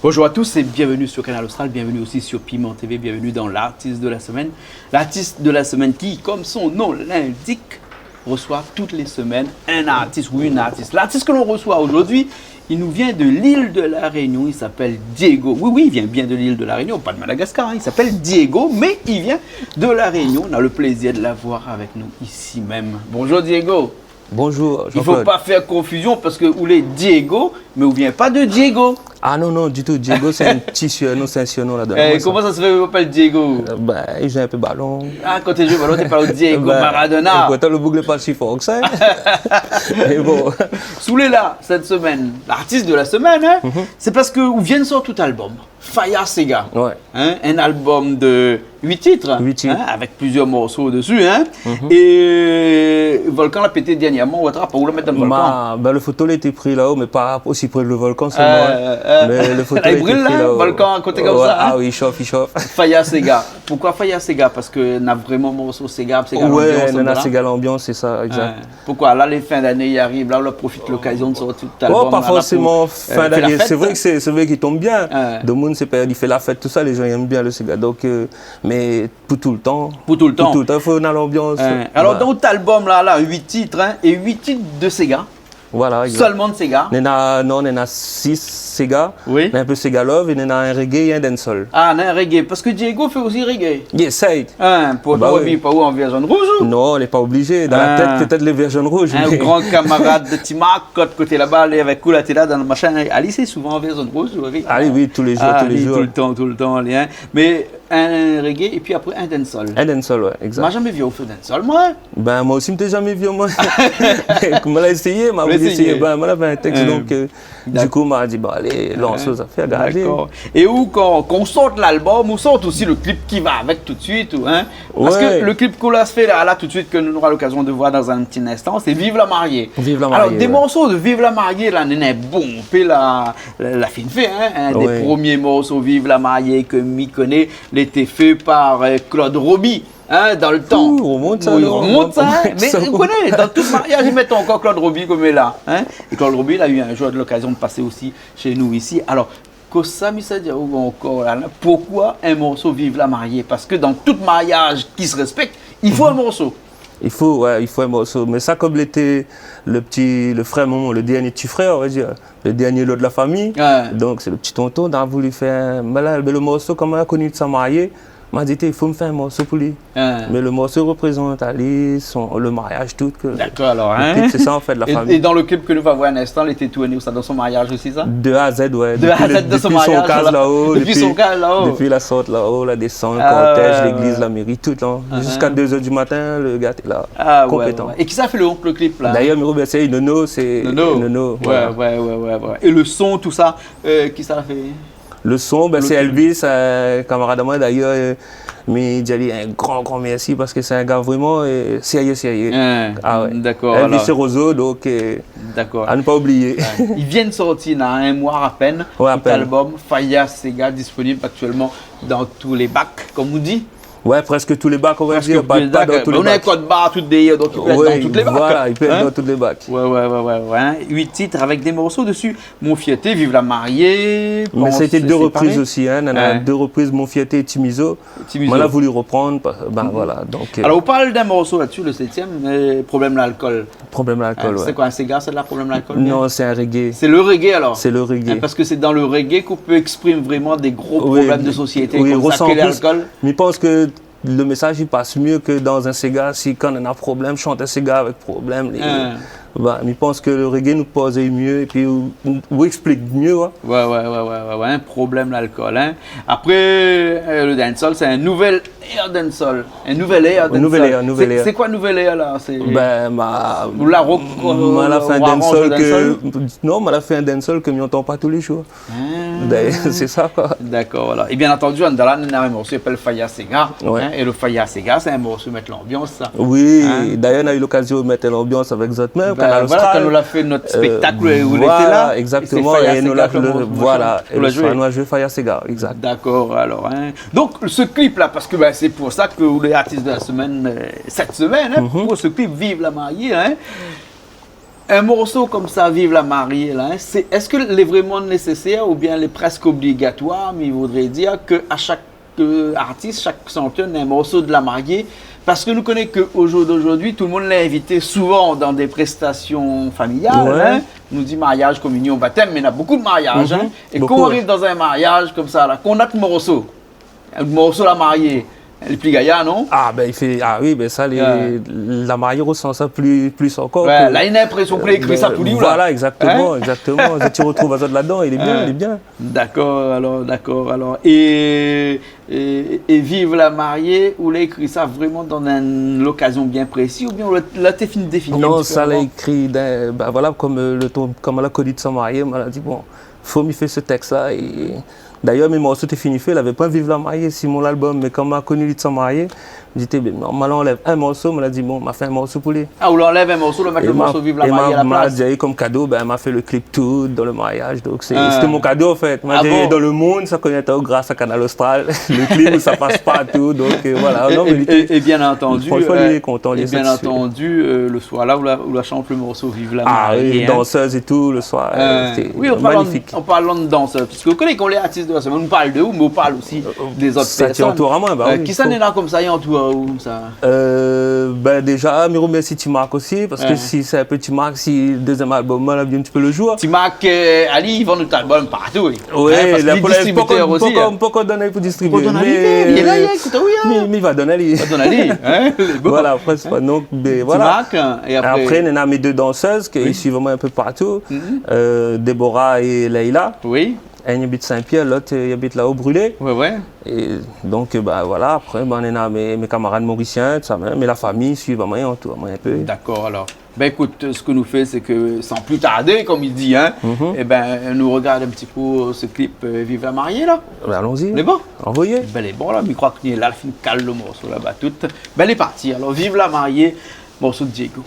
Bonjour à tous et bienvenue sur Canal Austral, bienvenue aussi sur Piment TV, bienvenue dans l'artiste de la semaine. L'artiste de la semaine qui, comme son nom l'indique, reçoit toutes les semaines un artiste ou une artiste. L'artiste que l'on reçoit aujourd'hui, il nous vient de l'île de la Réunion, il s'appelle Diego. Oui, il vient bien de l'île de la Réunion, pas de Madagascar, hein. Il s'appelle Diego, mais il vient de la Réunion. On a le plaisir de l'avoir avec nous ici même. Bonjour Diego. Bonjour, il ne faut pas faire confusion parce que vous êtes Diego, mais vous ne vient pas de Diego. Ah non, du tout. Diego, c'est un petit surnom, c'est un surnom là-dedans. Comment ça se fait qu'on m'appelle Diego? Il joue un peu ballon. Ah, quand tu joues au ballon, tu parles de Diego Maradona. Quand le boucle n'est pas si fort que ça. Mais bon. Soulé là, cette semaine, l'artiste de la semaine, hein, c'est parce que vous venez de sortir tout album. Faya Sega. Ouais. Hein, un album de 8 titres. 8 titres. Hein, avec plusieurs morceaux dessus. Hein. Et Volcan l'a pété dernièrement. Pour le mettre dans le Volcan. Le photo a été pris là-haut, mais pas aussi près le Volcan seulement. Mais le photo a été pris là-haut. Volcan à côté comme ça. Ah hein. oui, il chauffe. Faya Sega. Pourquoi Faya Sega? Parce qu'on a vraiment morceau Sega. Ouais, on a Sega l'ambiance, c'est ça, exact. Pourquoi? Là, les fins d'année y arrivent. Là, on profite de l'occasion de sortir tout album. Oh, pas forcément fin d'année. C'est vrai que c'est vrai qu'il tombe bien. Le monde s'est perdu, il fait la fête, tout ça, les gens aiment bien le Sega. Donc, mais pour tout le temps. Pour tout le temps. Il faut dans l'ambiance. Alors, dans cet album-là, 8 titres, hein, et 8 titres de Sega. Voilà, seulement de Sega. On a 6 Sega. Oui. On a un peu Sega Love et on a un reggae et un dancehall. Ah, on a un reggae. Parce que Diego fait aussi reggae. Il essaye. Pour toi, oui. Pas où en version rouge ou? Non, on n'est pas obligé. Dans la tête, peut-être les versions rouges. Un grand camarade de Timac, côté là-bas, avec Koula, t'es là dans le machin. Ali, c'est souvent en version rouge. Ali, oui, tous les jours. Tout le temps. Hein. Mais un reggae et puis après un dancehall. Un dancehall, ouais, exact. Moi, jamais vu au feu dancehall, moi. Moi aussi, je n'ai jamais vu, moi. Comme je l'ai essayé, moi, j'avais un texte, donc du coup, m'a dit, allez, lance aux affaires, regardez. Et où, qu'on sorte l'album, on sorte aussi le clip qui va avec tout de suite, hein? Parce que le clip qu'on a fait là, tout de suite, que nous aurons l'occasion de voir dans un petit instant, c'est Vive la mariée. Vive la mariée. Alors, des morceaux de Vive la mariée, là, n'est bon, puis la fine fait, hein? Un des premiers morceaux Vive la mariée que m'y connaît, l'était fait par Claude Roby. Hein, dans le temps. On remonte ça. Mais vous connaissez, dans tout mariage, ils mettent encore Claude Roby comme est là. Hein? Et Claude Roby, il a eu un jour de l'occasion de passer aussi chez nous ici. Alors, ça dit encore là, pourquoi un morceau Vive la mariée? Parce que dans tout mariage qui se respecte, il faut un morceau. Il faut un morceau. Mais ça, comme l'était le frère Momo, le dernier petit frère, on va dire, le dernier lot de la famille. Donc, c'est le petit tonton, on a voulu faire le morceau, comme on a connu de sa mariée. M'a dit, il faut me faire un morceau pour lui. Mais le morceau représente Ali, le mariage, tout. D'accord, alors. C'est ça, en fait, de la famille. Et dans le clip que nous va voir un instant, il était tourné dans son mariage aussi, ça? De A à Z, ouais. De A à Z de son mariage. Depuis son case là-haut. Depuis la sorte là-haut, la descente, le cortège, l'église, la mairie, tout là. Jusqu'à 2 h du matin, le gars est là. Compétent. Et qui ça fait le clip là? D'ailleurs, Miro Berset, Nono, c'est. Nono. Ouais. Et le son, tout ça, qui ça fait? Le son, c'est Elvis, un camarade de moi d'ailleurs, mais j'ai dit un grand merci parce que c'est un gars vraiment sérieux. D'accord. Elvis et Roseau, donc à ne pas oublier. Ils viennent sortir dans un mois à peine, cet album, Faya Sega, disponible actuellement dans tous les bacs, comme vous dites. Ouais, presque tous les bacs, on va dire, pas dans tous les bacs. On a un code barre, donc il peut être dans toutes les bacs. Voilà, il peut être dans toutes les bacs. Ouais. 8 titres avec des morceaux dessus. Mon Fierté, Vive la mariée. Mais ça a été 2 reprises aussi, hein. On a 2 reprises, Mon Fierté et Timiso. On a voulu reprendre, voilà. Alors, on parle d'un morceau là-dessus, le 7e, Problème l'alcool. Problème l'alcool, ouais. C'est quoi, un Sega, c'est de la Problème l'alcool? Non, c'est un reggae. C'est le reggae alors? C'est le reggae. Parce que c'est dans le reggae qu'on peut exprimer vraiment des gros problèmes de société, comme ça, l'alcool. Mais je pense que le message il passe mieux que dans un Sega. Si quand on a un problème, chante un Sega avec problème. Je pense que le reggae nous pose mieux et puis vous explique mieux. Ouais, un problème l'alcool. Hein. Après, le dancehall, c'est un nouvel Air Dancehall. Un nouvel Air Dancehall. Nouvel Air. C'est quoi Nouvel Air là? Vous la rock, fait un dancehall que... Non, elle a fait un dancehall que nous n'entendons pas tous les jours. C'est ça quoi. D'accord, voilà. Et bien entendu, on a un morceau qui s'appelle Faya Sega. Ouais. Et le Faya Sega, c'est un morceau qui met l'ambiance, ça. Oui, d'ailleurs, on a eu l'occasion de mettre l'ambiance avec Zotmer. Voilà, quand on a fait notre spectacle où il était là. Exactement. Et nous on a joué Faya Sega, exact. D'accord, alors. Donc, ce clip-là, parce que c'est pour ça que les artistes de la semaine, cette semaine, pour ce clip Vive la mariée, un morceau comme ça, Vive la mariée, est-ce qu'il est vraiment nécessaire ou bien il est presque obligatoire, mais il voudrait dire qu'à chaque artiste, chaque chanteur, a un morceau de la mariée, parce que nous connaissons qu'au jour d'aujourd'hui, tout le monde l'a invité souvent dans des prestations familiales, nous dit mariage, communion, baptême, mais il y a beaucoup de mariages. Et quand on arrive dans un mariage comme ça, qu'on a le morceau de la mariée, le plus gaillard, non? La mariée ressent ça plus encore. Là, il y a une impression qu'il a écrit ça tout livre. Voilà, exactement. Tu retrouves ça là-dedans, il est bien. D'accord, alors. Et Vive la mariée, ou l'a écrit ça vraiment dans une occasion bien précise, ou bien là, t'es défini? Non, ça l'a écrit, comme elle a connu de son marié, elle a dit, bon, faut m'y faire ce texte-là. D'ailleurs, mes morceaux étaient finis, il n'avait pas Vive la mariée sur mon album, mais quand on a connu lui de son marié, je disais, normalement, on enlève un morceau, on a dit, bon, on m'a fait un morceau pour lui. Ah, ou l'enlève un morceau, le mettre le morceau Vive la mariée à la place. Et comme cadeau, elle m'a fait le clip tout dans le mariage, donc c'était mon cadeau en fait. Dans le monde, ça connaît grâce à Canal Austral, le clip, ça passe partout, donc voilà. Et bien entendu, le soir là où la chante le morceau Vive la mariée. Ah oui, danseuse et tout, le soir, c'était magnifique. En parlant de danseuse, parce que vous connaissez qu'on les artistes de la semaine, on parle de où, mais on parle aussi des autres personnes. Ça entoure à moi, qui s'en est là comme ça, il entoure où ça? Déjà, je remercie Timac aussi, parce que si c'est un peu Timac, si le deuxième album, on a bien un petit peu le jour. Timac, Ali, ils vendent notre album partout. Oui, parce qu'il est distributeur aussi. On peut qu'on donne pour distribuer. Il est là, écoute, oui. Mais il va donner lui. Voilà, presque. Donc, voilà. Timac, et après, on a mes deux danseuses qui suivent vraiment un peu partout. Déborah et Leïla. Oui. Un habite Saint-Pierre, l'autre habite là au Brûlé. Ouais. Et donc, voilà, après, on a mes camarades mauriciens, ça même, mais la famille suit vraiment un peu. D'accord, alors. Écoute, ce que nous faisons, c'est que sans plus tarder, comme il dit, nous regarde un petit peu ce clip Vive la mariée, là. Allons-y. C'est bon? Envoyez. Elle est bon, là, mais je crois qu'il est là, il fait calme le morceau là-bas, tout. Elle est partie, alors Vive la mariée, morceau de Diego.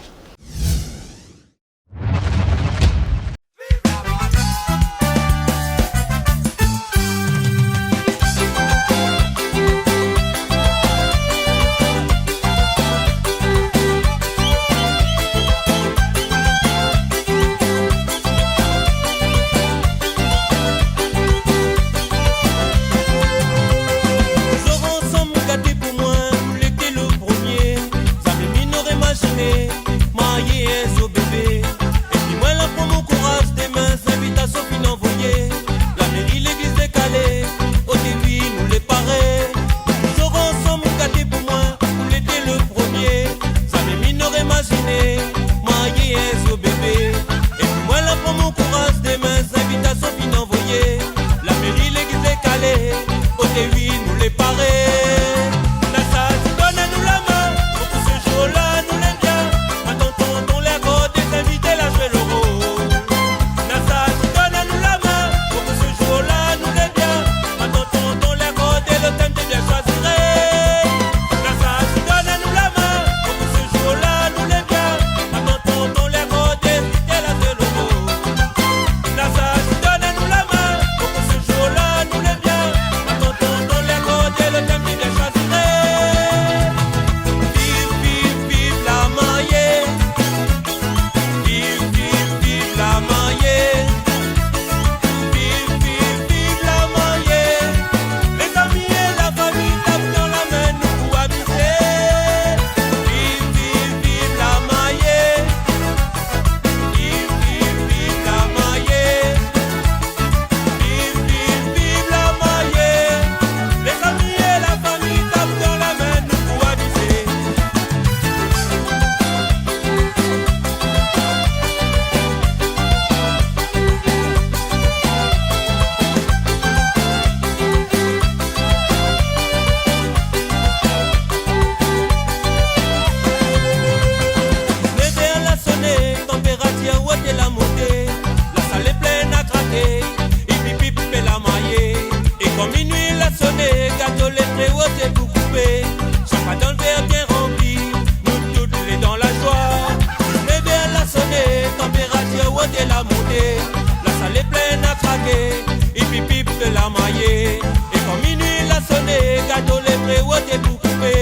de la montée, la salle est pleine à craquer, et puis pipe de la maillée. Et quand minuit l'a sonné, gâteau les prévots et tout coupé,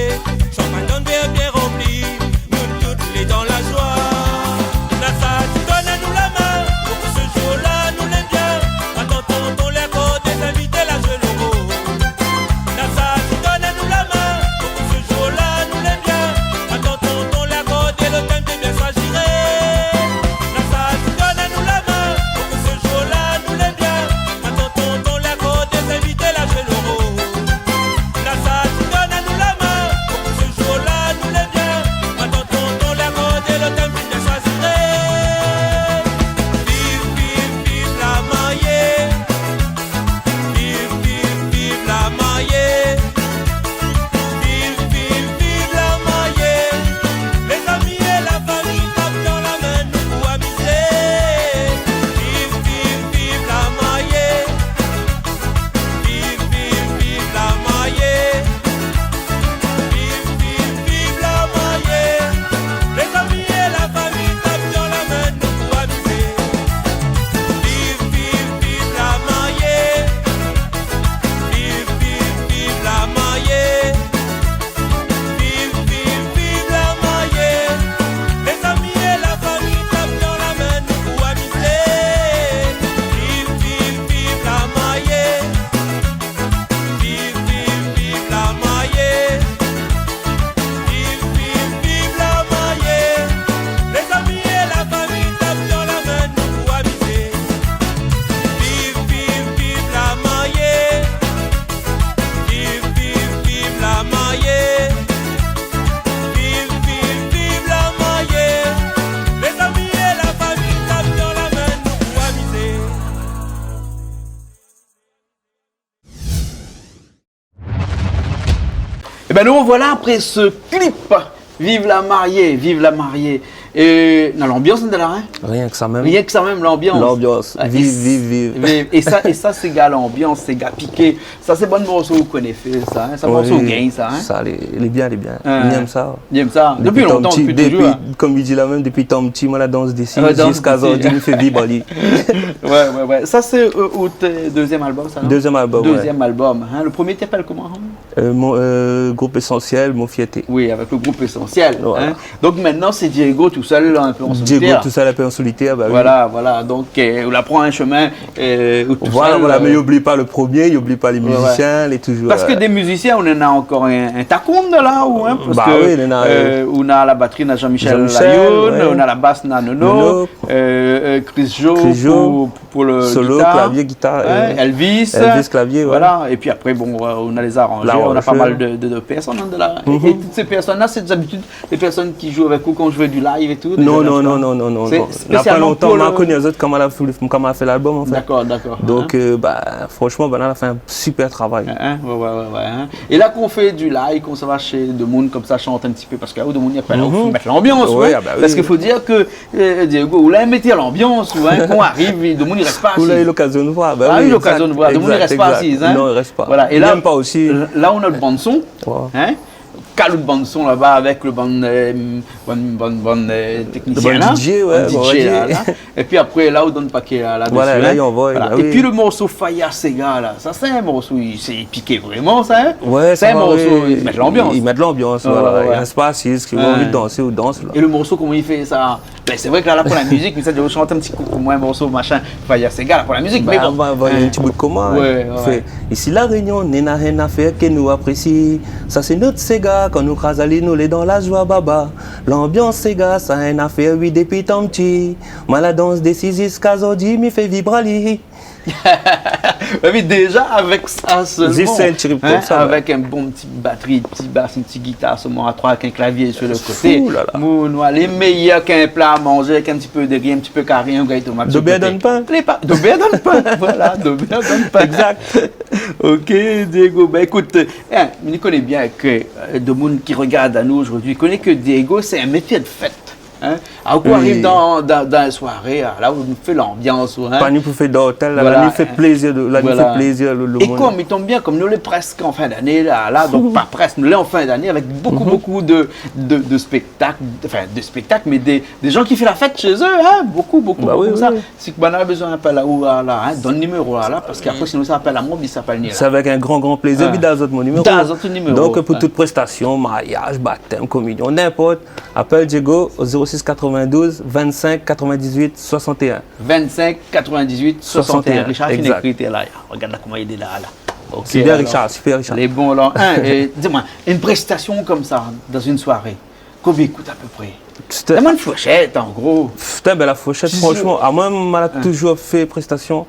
champagne d'un verre bien rempli, nous toutes les dans la joie. La salle donne à nous la main, pour que ce jour-là nous l'aime bien. Attends, on les côtes des invités, la jeune euro. La salle donne à nous la main, pour que ce jour-là nous l'aime bien. Attends, on les côtes et le thème de bien s'agirait. La salle donne à nous la main, pour que ce jour-là nous l'aime bien. Attends, on les côtes des invités, la jeune euro. La salle donne à nous la main, pour que ce jour-là nous l'aime bien. Attends, on les côtes et le thème de bien s'agirait. Vive, vive, vive la maillée. Vive, vive, vive la maillée. Vive, vive, vive la maillée. Les amis et la famille tapent dans la main, nous pour amuser. Vive, vive, vive la maillée. Vive, vive, vive la maillée. Vive, vive, vive la maillée. Les amis et la famille tapent dans la main, nous pour amuser. Vive, vive, vive la maillée. Vive, vive, vive la maillée. Vive, vive, vive la maillée. Les amis et la famille tapent dans la main, nous pour amuser. Vive, vive, vive la maillée. Vive, vive, vive la maillée. Vive, vive, vive la maillée. Les amis et la famille tapent dans la main, nous pour amuser. Vive, vive, vive la maillée. Vive, vive, vive la maillée. Vive, vive, vive la maillée. Les amis et la famille tapent dans la main, nous pour amuser. Et ben nous revoilà après ce clip. Vive la mariée, vive la mariée. Et dans l'ambiance de la reine. Rien que ça même. Rien que ça même, l'ambiance. L'ambiance. Ah, Vive, vive, vive. Et ça c'est gars l'ambiance, c'est gars piqué. Ça c'est bon morceau vous connaissez ça. Hein? Ça Oui, morceau gain ça. Hein? Ça, il est bien, il est bien. Il aime ça. Il aime ça. Depuis longtemps, tant petit, depuis toujours. Hein? comme il dit là même, depuis tant petit, moi la danse d'ici, danse jusqu'à d'ici. aujourd'hui, il me fait vibrer. Ouais. Ça c'est deuxième album ça non? Deuxième album. Deuxième album. Hein? Le premier t'appelles comment? Mon groupe essentiel, mon fierté. Oui, avec le groupe essentiel. Voilà. Hein? Donc maintenant c'est Diego tout seul là, un peu en solitaire. Diego tout seul un peu en solitaire, bah oui. Voilà. Donc on apprend un chemin tout Voilà, seul. mais il n'oublie pas le premier, il n'oublie pas les musiciens, les toujours. Parce que des musiciens, on en a encore un tacoum de là, ou hein, parce Bah que oui, on a la batterie, on a Jean-Michel Jean-Michel, Layoun, ouais. on a la basse, on a Nono, Chris Jo pour le solo, guitare, clavier, guitare. hein, Elvis, clavier, voilà. Et puis après, bon, on a les arrangeurs, on a pas mal de personnes de là. Et toutes ces personnes-là, c'est d'habitude les personnes qui jouent avec vous quand on jouait du live et tout. Non. C'est Il n'y a pas spécialement longtemps, pour on a le- connu les autres comment elle a fait l'album en fait. D'accord. Donc, franchement, elle a fait un super travail. Hein, ouais. Hein. Et là qu'on fait du live, qu'on se va chez Demoun comme ça, chante un petit peu, parce que là où Demoun, il faut mettre l'ambiance, Ouais, ouais. ah bah oui. Parce qu'il faut dire que Diego, ou là, mettez l'ambiance, ou hein, quand arrive, Demoun, il reste pas assis. Vous avez eu l'occasion de voir. Ah oui, l'occasion de voir. Demoun, il reste pas assis. Hein. Non, il reste pas. Voilà. Et Il là, n'aime pas aussi. Là, on a le bande son. Ouais. Hein. Calou de bande son là-bas avec le bon technicien Le bon là. DJ, ouais, Bon bon DJ, DJ. là. Et puis après, là, on donne paquet là-dessus. Voilà, là, hein. il envoie, bah Et oui. puis le morceau Faya Sega là, ça c'est un morceau, c'est piqué vraiment ça. Hein. Ouais, c'est un va, morceau, oui. ils mettent l'ambiance. Ils mettent l'ambiance, Ouais, voilà. ouais. Il reste pas assis, qui ont Ouais. envie de danser ou danse. Là. Et le morceau, comment il fait ça? Ben, c'est vrai que là pour la musique, mais ça je chante un petit coup pour moi un morceau machin. Faya Sega là pour la musique, mais bon. On va avoir un petit bout de commun. Ouais, hein. ouais. Fait, ici la réunion, n'a rien à faire que nous apprécie. Ça c'est notre Sega, quand nous crasali, nous les dans la joie baba. L'ambiance Sega, ça rien à faire, oui, depuis tant petit. Moi la danse des six aujourd'hui, m'y fait vibrer. Mais déjà avec ça seulement, Juste un petit rythme comme ça, avec un bon petit batterie, petit basse, une petite guitare seulement à trois avec un clavier sur le côté. Fou, là, là. Mon, les meilleurs qu'un plat à manger avec un petit peu de riz, un petit peu carré, un gâteau tomate. De bien donne pain. De bien donne pain, voilà, de bien donne pain. Exact. Ok, Diego, ben écoute, on connaît bien que de monde qui regarde à nous aujourd'hui, connaît que Diego, c'est un métier de fête. Hein? Alors qu'on arrive dans la soirée, là où on fait l'ambiance. Hein? Pas nous pour faire d'hôtel, Voilà. là, nous fait plaisir, fait plaisir le Et monde. comme il tombe bien, comme nous l'est presque en fin d'année, là, donc pas presque, nous l'est en fin d'année avec beaucoup de spectacles, enfin de spectacles, mais des gens qui font la fête chez eux, hein? Beaucoup Bah oui, comme ça. oui. Si on a besoin d'appel là ou là, hein? Donne le numéro là, parce qu'après sinon ça appelle à moi, il s'appelle C'est avec un grand plaisir, Ah. puis dans mon numéro. Dans votre numéro. Donc pour Ah. toute prestation, mariage, baptême, communion, n'importe, appelle Diego au 06 92 25 98 61. 25 98 61. Richard exact. Finécrité là. Regarde là comment il est là. Ok, Super alors, Richard, super Richard. Les bons là. Dis-moi, une prestation comme ça dans une soirée, combien coûte à peu près? C'était Vraiment une fourchette en gros. Putain, ben la fourchette, franchement, à moi, on m'a toujours fait prestation,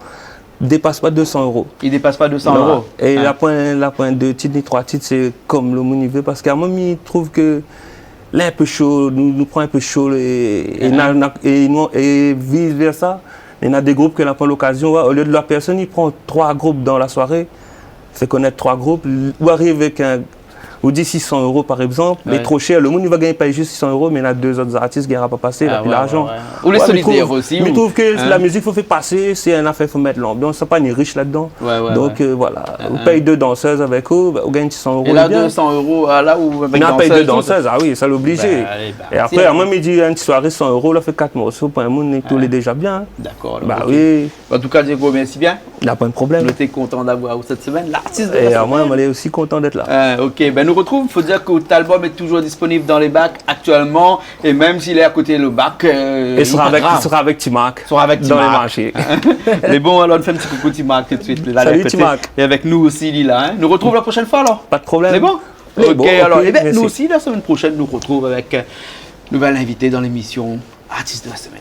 dépasse pas 200 euros. Il dépasse pas 200 Voilà. euros. Et Hein. la pointe 2 titres, ni 3 titres, c'est comme le monde il veut, parce qu'à moi, il trouve que là, un peu chaud, nous prend un peu chaud, et vice versa. Il y a des groupes qui n'ont pas l'occasion, au lieu de la personne, il prend 3 groupes dans la soirée, fait connaître 3 groupes, ou arrive avec un. Ou dit 600 euros par exemple, mais Ouais. trop cher. Le monde il va gagner pas juste 600 euros, mais il y a 2 autres artistes qui n'auront pas passé, Ah, puis ouais, l'argent. ouais, ouais. Ou les solidaires aussi, Mais ou- je trouve que hein. la musique, il faut faire passer, c'est un affaire, il faut mettre l'ambiance. C'est pas ni riche là-dedans. Ouais, Donc voilà, on paye 2 danseuses avec eux, on gagne 600 euros. Et là, bien. 200 euros, là où avec On a payé 2 danseuse, danseuses, ah oui, ça l'obligé. Bah, allez, bah, Et après, tiens. à moi, il dit une soirée 100 euros, là, fait 4 morceaux pour un monde, et tout est déjà bien. D'accord. Bah ok. oui, En tout cas, Diego, merci bien. il n'y a pas de On problème. était content d'avoir cette semaine l'artiste de Et la à moi, semaine. on est aussi content d'être là. Ok, ben nous retrouve. Il faut dire que l'album est toujours disponible dans les bacs actuellement. Et même s'il est à côté de le bac, Et il sera avec Timac. Sera avec dans les Timac. marchés. Mais bon, alors on fait un petit coucou Timac tout de suite. Là, Salut, à côté. Timac. Et avec nous aussi, Lila. Hein. Nous retrouve la prochaine fois alors. Pas de problème. C'est bon? C'est Ok, bon, alors, ok, eh ben, merci. nous aussi, la semaine prochaine, nous retrouve avec nouvelle invitée dans l'émission Artiste de la semaine.